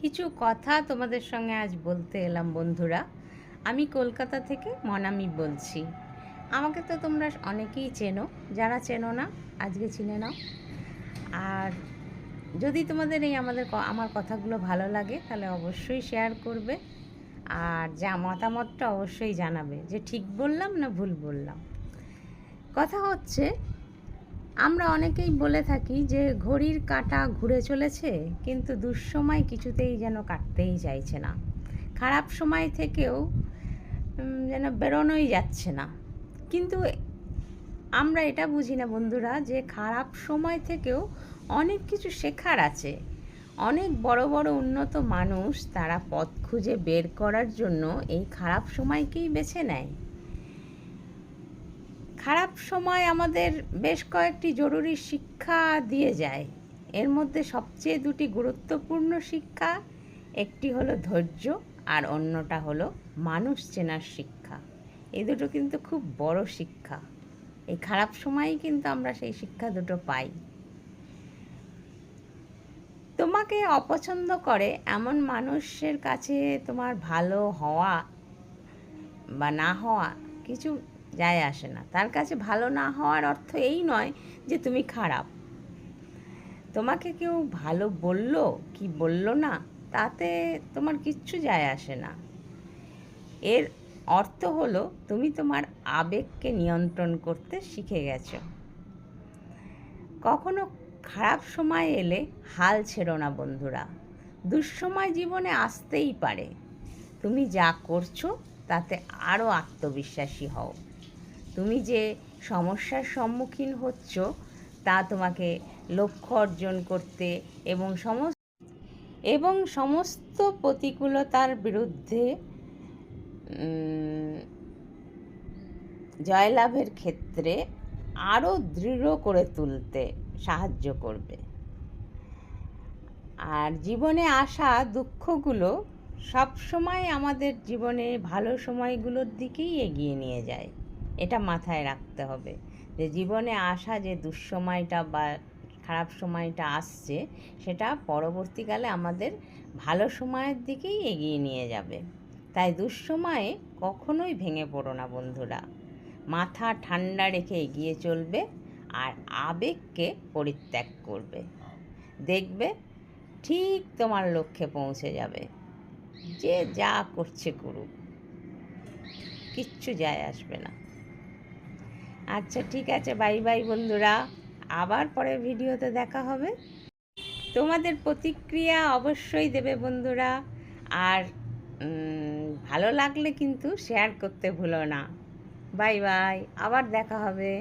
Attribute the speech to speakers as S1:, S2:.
S1: কিছু কথা তোমাদের সঙ্গে আজ বলতে এলাম বন্ধুরা। আমি কলকাতা থেকে মনামি বলছি। আমাকে তো তোমরা অনেকেই চেনো, যারা চেনো না আজকে চিনে নাও। আর যদি তোমাদের এই আমার কথাগুলো ভালো লাগে তাহলে অবশ্যই শেয়ার করবে, আর যা মতামতটা অবশ্যই জানাবে যে ঠিক বললাম না ভুল বললাম। কথা হচ্ছে, আমরা অনেকেই বলে থাকি যে ঘড়ির কাঁটা ঘুরে চলেছে, কিন্তু দুঃসময় কিছুতেই যেন কাটতেই চাইছে না। খারাপ সময় থেকেও যেন বেরোনোই যাচ্ছে না। কিন্তু আমরা এটা বুঝি না বন্ধুরা যে খারাপ সময় থেকেও অনেক কিছু শেখার আছে। অনেক বড় বড় উন্নত মানুষ তারা পথ খুঁজে বের করার জন্য এই খারাপ সময়কেই বেছে নেয়। খারাপ সময় আমাদের বেশ কয়েকটি জরুরি শিক্ষা দিয়ে যায়। এর মধ্যে সবচেয়ে দুটি গুরুত্বপূর্ণ শিক্ষা, একটি হলো ধৈর্য আর অন্যটা হলো মানুষ চেনার শিক্ষা। এই দুটো কিন্তু খুব বড় শিক্ষা। এই খারাপ সময়েই কিন্তু আমরা সেই শিক্ষা দুটো পাই। তোমাকে অপছন্দ করে এমন মানুষের কাছে তোমার ভালো হওয়া বা না হওয়া কিছু যায় আসে না। তার কাছে ভালো না হওয়ার অর্থ এই নয় যে তুমি খারাপ। তোমাকে কেউ ভালো বলল কি বলল না, তাতে তোমার কিচ্ছু যায় আসে না। এর অর্থ হলো তুমি তোমার আবেগকে নিয়ন্ত্রণ করতে শিখে গেছো। কখনো খারাপ সময় এলে হাল ছেড়ো না বন্ধুরা। দুঃসময় জীবনে আসতেই পারে। তুমি যা করছো তাতে আরও আত্মবিশ্বাসী হও। তুমি যে সমস্যার সম্মুখীন হচ্ছ তা তোমাকে লক্ষ্য অর্জন করতে এবং সমস্ত প্রতিকূলতার বিরুদ্ধে জয়লাভের ক্ষেত্রে আরও দৃঢ় করে তুলতে সাহায্য করবে। আর জীবনে আসা দুঃখগুলো সবসময় আমাদের জীবনে ভালো সময়গুলোর দিকেই এগিয়ে নিয়ে যায়। এটা মাথায় রাখতে হবে যে জীবনে আসা যে দুঃসময়টা বা খারাপ সময়টা আসছে, সেটা পরবর্তীকালে আমাদের ভালো সময়ের দিকেই এগিয়ে নিয়ে যাবে। তাই দুঃসময়ে কখনোই ভেঙে পড়ো না বন্ধুরা। মাথা ঠান্ডা রেখে এগিয়ে চলবে আর আবেগকে পরিত্যাগ করবে। দেখবে ঠিক তোমার লক্ষ্যে পৌঁছে যাবে। যে যা করছে করুক, কিচ্ছু যায় আসবে না। আচ্ছা, ঠিক আছে, বাই বাই বন্ধুরা। আবার পরের ভিডিওতে দেখা হবে। তোমাদের প্রতিক্রিয়া অবশ্যই দেবে বন্ধুরা। আর ভালো লাগলে কিন্তু শেয়ার করতে ভুলো না। বাই বাই, আবার দেখা হবে।